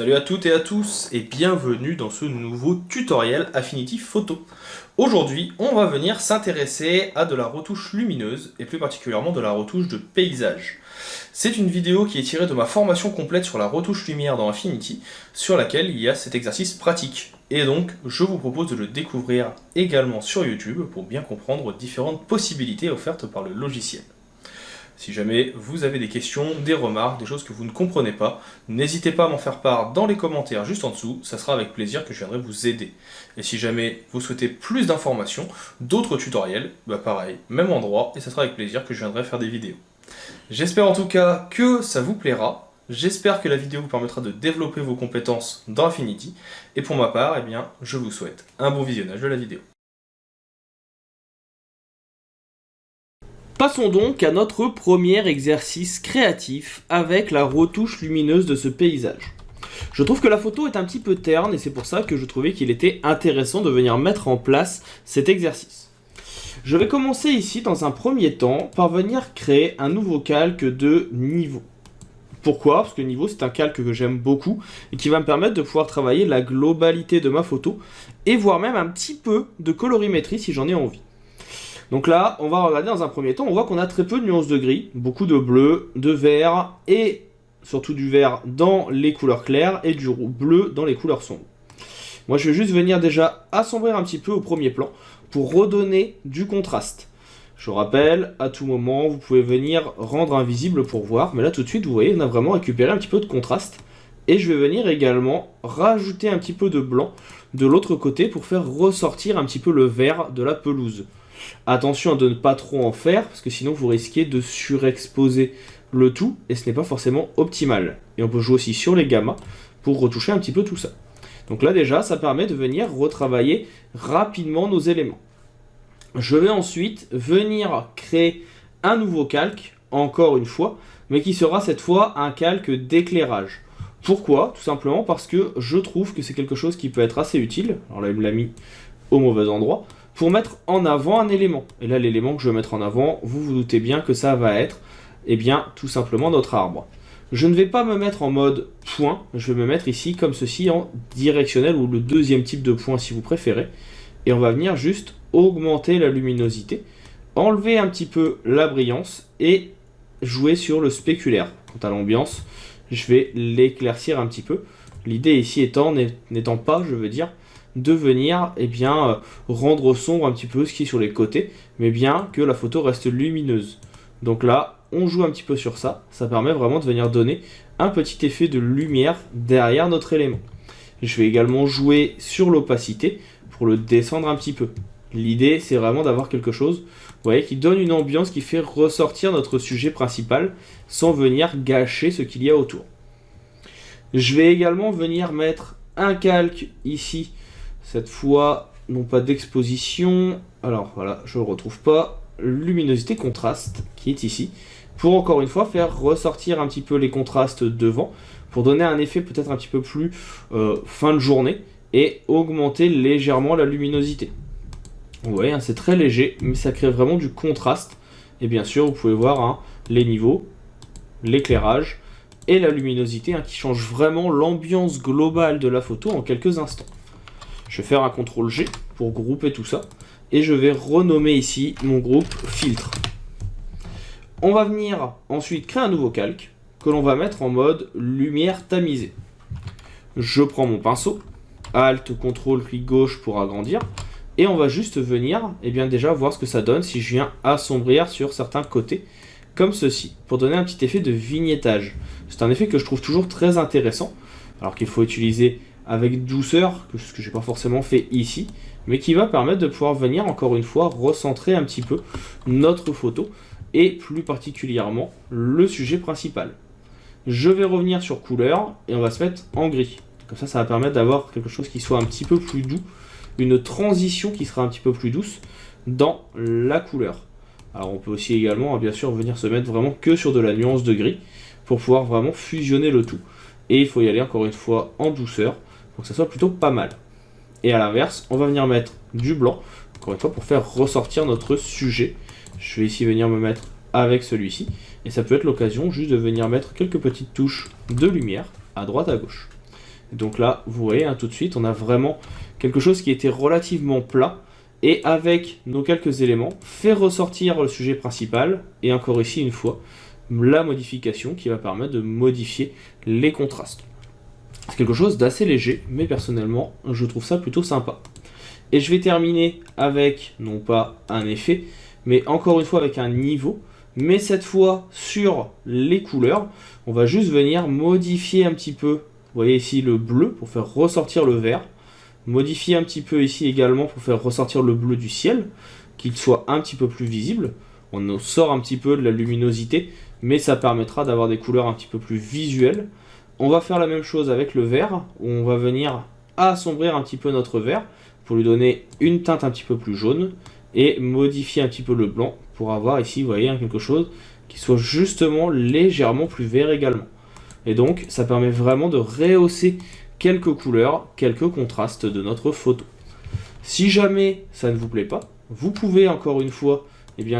Salut à toutes et à tous et bienvenue dans ce nouveau tutoriel Affinity Photo. Aujourd'hui, on va venir s'intéresser à de la retouche lumineuse et plus particulièrement de la retouche de paysage. C'est une vidéo qui est tirée de ma formation complète sur la retouche lumière dans Affinity, sur laquelle il y a cet exercice pratique. Et donc, je vous propose de le découvrir également sur YouTube pour bien comprendre différentes possibilités offertes par le logiciel. Si jamais vous avez des questions, des remarques, des choses que vous ne comprenez pas, n'hésitez pas à m'en faire part dans les commentaires juste en dessous, ça sera avec plaisir que je viendrai vous aider. Et si jamais vous souhaitez plus d'informations, d'autres tutoriels, pareil, même endroit, et ça sera avec plaisir que je viendrai faire des vidéos. J'espère en tout cas que ça vous plaira, j'espère que la vidéo vous permettra de développer vos compétences dans Affinity, et pour ma part, je vous souhaite un bon visionnage de la vidéo. Passons donc à notre premier exercice créatif avec la retouche lumineuse de ce paysage. Je trouve que la photo est un petit peu terne et c'est pour ça que je trouvais qu'il était intéressant de venir mettre en place cet exercice. Je vais commencer ici dans un premier temps par venir créer un nouveau calque de niveau. Pourquoi? Parce que niveau c'est un calque que j'aime beaucoup et qui va me permettre de pouvoir travailler la globalité de ma photo et voire même un petit peu de colorimétrie si j'en ai envie. Donc là, on va regarder dans un premier temps, on voit qu'on a très peu de nuances de gris, beaucoup de bleu, de vert, et surtout du vert dans les couleurs claires, et du bleu dans les couleurs sombres. Moi, je vais juste venir déjà assombrir un petit peu au premier plan, pour redonner du contraste. Je rappelle, à tout moment, vous pouvez venir rendre invisible pour voir, mais là tout de suite, vous voyez, on a vraiment récupéré un petit peu de contraste. Et je vais venir également rajouter un petit peu de blanc de l'autre côté pour faire ressortir un petit peu le vert de la pelouse. Attention à ne pas trop en faire, parce que sinon vous risquez de surexposer le tout, et ce n'est pas forcément optimal. Et on peut jouer aussi sur les gammas pour retoucher un petit peu tout ça. Donc là déjà, ça permet de venir retravailler rapidement nos éléments. Je vais ensuite venir créer un nouveau calque, encore une fois, mais qui sera cette fois un calque d'éclairage. Pourquoi? Tout simplement parce que je trouve que c'est quelque chose qui peut être assez utile. Alors là, il me l'a mis au mauvais endroit. Pour mettre en avant un élément. Et là, l'élément que je vais mettre en avant, vous vous doutez bien que ça va être, tout simplement notre arbre. Je ne vais pas me mettre en mode point, je vais me mettre ici comme ceci en directionnel, ou le deuxième type de point si vous préférez. Et on va venir juste augmenter la luminosité, enlever un petit peu la brillance et jouer sur le spéculaire. Quant à l'ambiance, je vais l'éclaircir un petit peu. L'idée ici n'étant pas, je veux dire, de venir rendre sombre un petit peu ce qui est sur les côtés, mais bien que la photo reste lumineuse. Donc là, on joue un petit peu sur ça, ça permet vraiment de venir donner un petit effet de lumière derrière notre élément. Je vais également jouer sur l'opacité pour le descendre un petit peu. L'idée, c'est vraiment d'avoir quelque chose, vous voyez, qui donne une ambiance qui fait ressortir notre sujet principal sans venir gâcher ce qu'il y a autour. Je vais également venir mettre un calque ici, cette fois, non pas d'exposition, alors voilà, je ne le retrouve pas, luminosité contraste, qui est ici, pour encore une fois faire ressortir un petit peu les contrastes devant, pour donner un effet peut-être un petit peu plus fin de journée, et augmenter légèrement la luminosité. Vous voyez, c'est très léger, mais ça crée vraiment du contraste, et bien sûr, vous pouvez voir les niveaux, l'éclairage, et la luminosité qui change vraiment l'ambiance globale de la photo en quelques instants. Je vais faire un CTRL G pour grouper tout ça. Et je vais renommer ici mon groupe filtre. On va venir ensuite créer un nouveau calque que l'on va mettre en mode lumière tamisée. Je prends mon pinceau, Alt, CTRL, clic gauche pour agrandir. Et on va juste venir déjà voir ce que ça donne si je viens assombrir sur certains côtés. Comme ceci, pour donner un petit effet de vignettage. C'est un effet que je trouve toujours très intéressant. Alors qu'il faut utiliser avec douceur, ce que j'ai pas forcément fait ici, mais qui va permettre de pouvoir venir encore une fois recentrer un petit peu notre photo et plus particulièrement le sujet principal. Je vais revenir sur couleur et on va se mettre en gris. Comme ça, ça va permettre d'avoir quelque chose qui soit un petit peu plus doux, une transition qui sera un petit peu plus douce dans la couleur. Alors on peut aussi également bien sûr venir se mettre vraiment que sur de la nuance de gris pour pouvoir vraiment fusionner le tout. Et il faut y aller encore une fois en douceur pour que ça soit plutôt pas mal. Et à l'inverse, on va venir mettre du blanc, encore une fois, pour faire ressortir notre sujet. Je vais ici venir me mettre avec celui-ci. Et ça peut être l'occasion juste de venir mettre quelques petites touches de lumière à droite à gauche. Donc là, vous voyez, tout de suite, on a vraiment quelque chose qui était relativement plat. Et avec nos quelques éléments, fait ressortir le sujet principal. Et encore ici, une fois, la modification qui va permettre de modifier les contrastes. C'est quelque chose d'assez léger, mais personnellement, je trouve ça plutôt sympa. Et je vais terminer avec, non pas un effet, mais encore une fois avec un niveau. Mais cette fois, sur les couleurs, on va juste venir modifier un petit peu. Vous voyez ici le bleu pour faire ressortir le vert. Modifier un petit peu ici également pour faire ressortir le bleu du ciel, qu'il soit un petit peu plus visible. On sort un petit peu de la luminosité, mais ça permettra d'avoir des couleurs un petit peu plus visuelles. On va faire la même chose avec le vert, où on va venir assombrir un petit peu notre vert, pour lui donner une teinte un petit peu plus jaune, et modifier un petit peu le blanc, pour avoir ici, vous voyez, quelque chose qui soit justement légèrement plus vert également. Et donc, ça permet vraiment de rehausser quelques couleurs, quelques contrastes de notre photo. Si jamais ça ne vous plaît pas, vous pouvez encore une fois,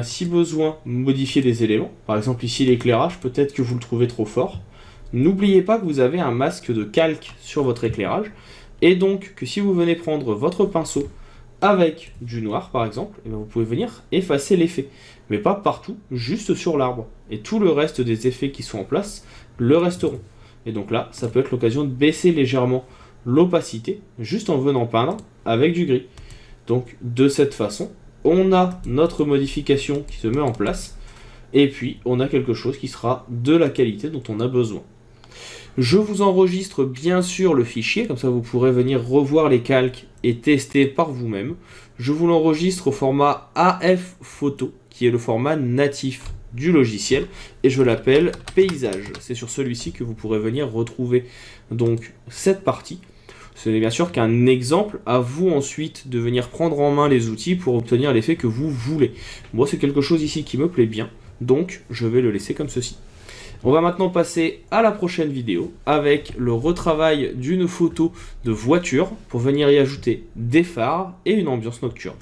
si besoin, modifier des éléments. Par exemple ici l'éclairage, peut-être que vous le trouvez trop fort. N'oubliez pas que vous avez un masque de calque sur votre éclairage, et donc que si vous venez prendre votre pinceau avec du noir par exemple, vous pouvez venir effacer l'effet. Mais pas partout, juste sur l'arbre. Et tout le reste des effets qui sont en place le resteront. Et donc là, ça peut être l'occasion de baisser légèrement l'opacité, juste en venant peindre avec du gris. Donc de cette façon, on a notre modification qui se met en place, et puis on a quelque chose qui sera de la qualité dont on a besoin. Je vous enregistre bien sûr le fichier, comme ça vous pourrez venir revoir les calques et tester par vous-même. Je vous l'enregistre au format AF Photo, qui est le format natif du logiciel, et je l'appelle paysage. C'est sur celui-ci que vous pourrez venir retrouver donc cette partie. Ce n'est bien sûr qu'un exemple, à vous ensuite de venir prendre en main les outils pour obtenir l'effet que vous voulez. Moi c'est quelque chose ici qui me plaît bien, donc je vais le laisser comme ceci. On va maintenant passer à la prochaine vidéo avec le retravail d'une photo de voiture pour venir y ajouter des phares et une ambiance nocturne.